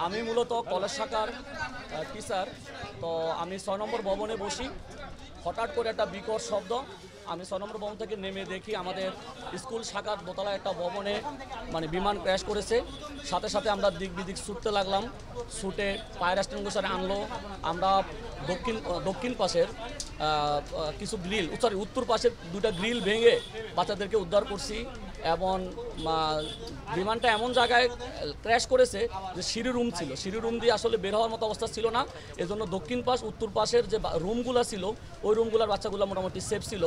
আমি মূলত কলেজ শাখার টিচার। তো আমি 6 নম্বর ভবনে বসি। হঠাৎ করে একটা বিকট শব্দ, আমি 6 নম্বর ভবন থেকে নেমে দেখি আমাদের স্কুল শাখার দোতলায় একটা ভবনে বিমান ক্র্যাশ করেছে। সাথে সাথে আমরা দিক বিদিক ছুটতে লাগলাম। ছুটে ফায়ার এক্সটিংগুইশার আনলো। আমরা দক্ষিণ পাশের কিছু গ্রিল, উত্তর পাশের 2টা গ্রিল ভেঙে বাচ্চাদেরকে উদ্ধার করছি। এবং বিমানটা এমন জায়গায় ক্র্যাশ করেছে যে সিঁড়ি রুম ছিল, সিঁড়ি রুম দিয়ে আসলে বের হওয়ার মতো অবস্থা ছিল না। এজন্য দক্ষিণ পাশ উত্তর পাশের যে রুমগুলো ছিল ওই রুমগুলোর বাচ্চাগুলো মোটামুটি সেফ ছিল।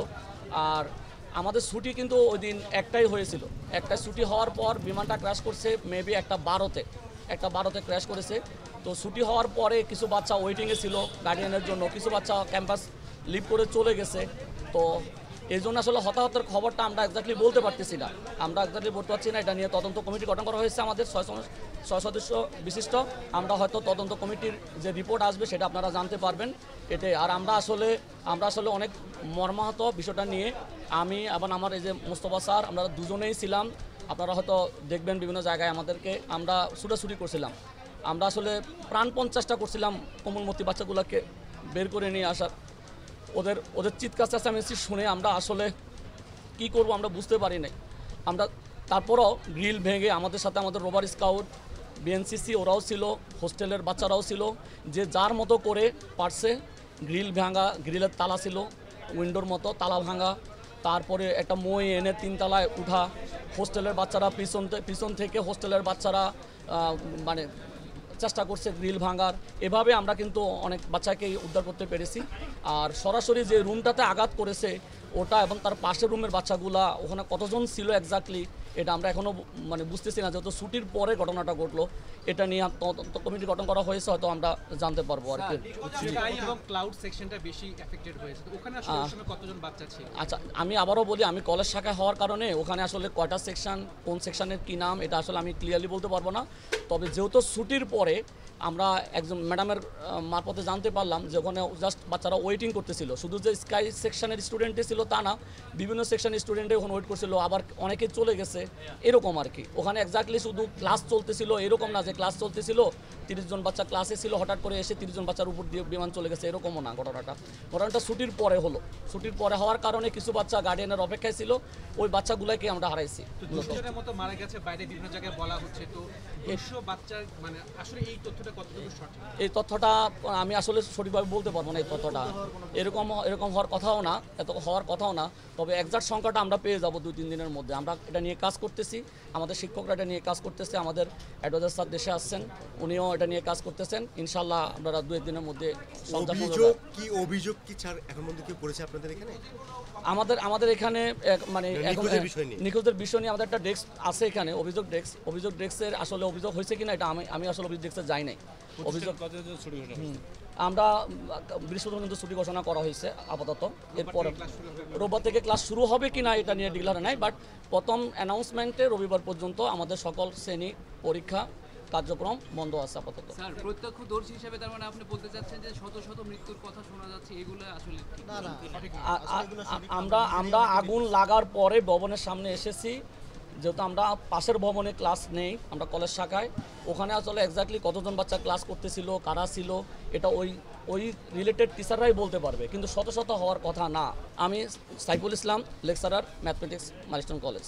আর আমাদের ছুটি কিন্তু ওই দিন একটাই হয়েছিল। একটা ছুটি হওয়ার পর বিমানটা ক্র্যাশ করছে মেবি একটা 12তে ক্র্যাশ করেছে। তো ছুটি হওয়ার পরে কিছু বাচ্চা ওয়েটিংয়ে ছিল গার্ডিয়ানের জন্য, কিছু বাচ্চা ক্যাম্পাস লিভ করে চলে গেছে। তো এই জন্য আসলে হতাহতের খবরটা আমরা এক্স্যাক্টলি বলতে পারতেছি না, এটা নিয়ে তদন্ত কমিটি গঠন করা হয়েছে আমাদের 6 সদস্য বিশিষ্ট। আমরা হয়তো তদন্ত কমিটির যে রিপোর্ট আসবে সেটা আপনারা জানতে পারবেন এটাই। আর আমরা আসলে অনেক মর্মাহত বিষয়টা নিয়ে। আমি এবং আমার এই যে মোস্তফা স্যার, আমরা দুজনেই ছিলাম। আপনারা হয়তো দেখবেন বিভিন্ন জায়গায় আমাদেরকে আমরা ছুটাছুটি করছিলাম। আমরা আসলে প্রাণপণ চেষ্টা করছিলাম কোমলমতি বাচ্চাগুলোকে বের করে নিয়ে আসার। ওদের চিৎকার চেঁচামেচি শুনে আমরা আসলে কি করব আমরা বুঝতে পারি নাই। আমরা তারপরও গ্রিল ভেঙে আমাদের সাথে আমাদের রোভার স্কাউট, বিএনসিসি ওরাও ছিল, হোস্টেলের বাচ্চারাও ছিল, যে যার মতো করে পারছে গ্রিল ভাঙা, গ্রিলের তালা ছিল উইন্ডোর মতো, তালা ভাঙা। তারপরে একটা মই এনে 3 তলায় উঠা, হোস্টেলের বাচ্চারা পিছন থেকে হোস্টেলের বাচ্চারা চেষ্টা করছে গ্রিল ভাঙার। এভাবে আমরা কিন্তু অনেক বাচ্চাকে উদ্ধার করতে পেরেছি। আর সরাসরি যে রুমটাতে আঘাত করেছে ওটা এবং তার পাশের রুমের বাচ্চাগুলা ওখানে কতজন ছিল এক্স্যাক্টলি এটা আমরা এখনও বুঝতেছি না, যেহেতু ছুটির পরে ঘটনাটা ঘটলো। এটা নিয়ে তদন্ত কমিটি গঠন করা হয়েছে, হয়তো আমরা জানতে পারবো আর কি। আচ্ছা, আমি আবারও বলি, আমি কলেজ শাখায় হওয়ার কারণে ওখানে আসলে কয়টা সেকশন, কোন সেকশনের কী নাম, এটা আসলে আমি ক্লিয়ারলি বলতে পারবো না। তবে যেহেতু ছুটির পরে আমরা একজন ম্যাডামের মারফতে জানতে পারলাম যে ওখানে জাস্ট বাচ্চারা ওয়েটিং করতেছিল। শুধু যে স্কাই সেকশনের স্টুডেন্টই ছিল তা না, বিভিন্ন সেকশনের স্টুডেন্টে ওখানে ওয়েট করছিল, আবার অনেকে চলে গেছে এরকম আর কি। ওখানে এক্স্যাক্টলি শুধু ক্লাস চলতেছিল এরকম না যে ক্লাস চলতেছিল 30 জন বাচ্চা ক্লাসে ছিল, হঠাৎ করে এসে 30 জন বাচ্চার উপর দিয়ে বিমান চলে গেছে এরকমও না। ঘটনাটা ছুটির পরে হলো। ছুটির পরে হওয়ার কারণে কিছু বাচ্চা গার্ডিয়ানের অপেক্ষায় ছিল, ওই বাচ্চাগুলোকে আমরা হারাইছি। এই তথ্যটা আমি আসলে সঠিকভাবে বলতে পারবো না। এই তথ্যটা এরকম হওয়ার কথাও না, হওয়ার কথাও না। তবে এক্সাক্ট সংখ্যাটা আমরা পেয়ে যাবো 2-3 দিনের মধ্যে। আমরা এটা নিয়ে কাজ করতেছি, আমাদের শিক্ষকরা এটা নিয়ে কাজ করতেছে, আমাদের অ্যাডভাইজার স্যার দেশে আসছেন, উনিও এটা নিয়ে কাজ করতেছেন। ইনশাল্লাহ আমরা 2 দিনের মধ্যে অভিযোগ কি স্যার এখন পর্যন্ত কেউ করেছে আপনাদের এখানে? আমাদের এখানে নিখোঁজের বিষয় নিয়ে আমাদের একটা ডেস্ক আছে এখানে, অভিযোগ ডেস্কের আসলে অভিযোগ হয়েছে কিনা এটা আমি আসলে অভিযোগ ডেস্কে যাই নাই। আমরা বৃহস্পতিবার কিন্তু ছুটি ঘোষণা করা হয়েছে আপাতত। এরপর রোববার থেকে ক্লাস শুরু হবে কিনা এটা নিয়ে ডিক্লার নাই, বাট প্রথম অ্যানাউন্সমেন্টে রবিবার পর্যন্ত আমাদের সকল শ্রেণী পরীক্ষা কার্যক্রম বন্ধ আছে আপাতত। স্যার, প্রত্যক্ষদর্শী হিসেবে তার মানে আপনি বলতে চাচ্ছেন যে শত শত মৃত্যুর কথা শোনা যাচ্ছে, এগুলো আসলে আমরা আগুন লাগার পরে ভবনের সামনে এসেছি, যেহেতু আমরা পাশের ভবনে ক্লাস নেই, আমরা কলেজ শাখায়, ওখানে আসলে এক্স্যাক্টলি কতজন বাচ্চা ক্লাস করতেছিল, কারা ছিল, এটা ওই রিলেটেড টিচাররাই বলতে পারবে, কিন্তু শত শত হওয়ার কথা না। আমি Saiful Islam, lecturer mathematics, milestone college.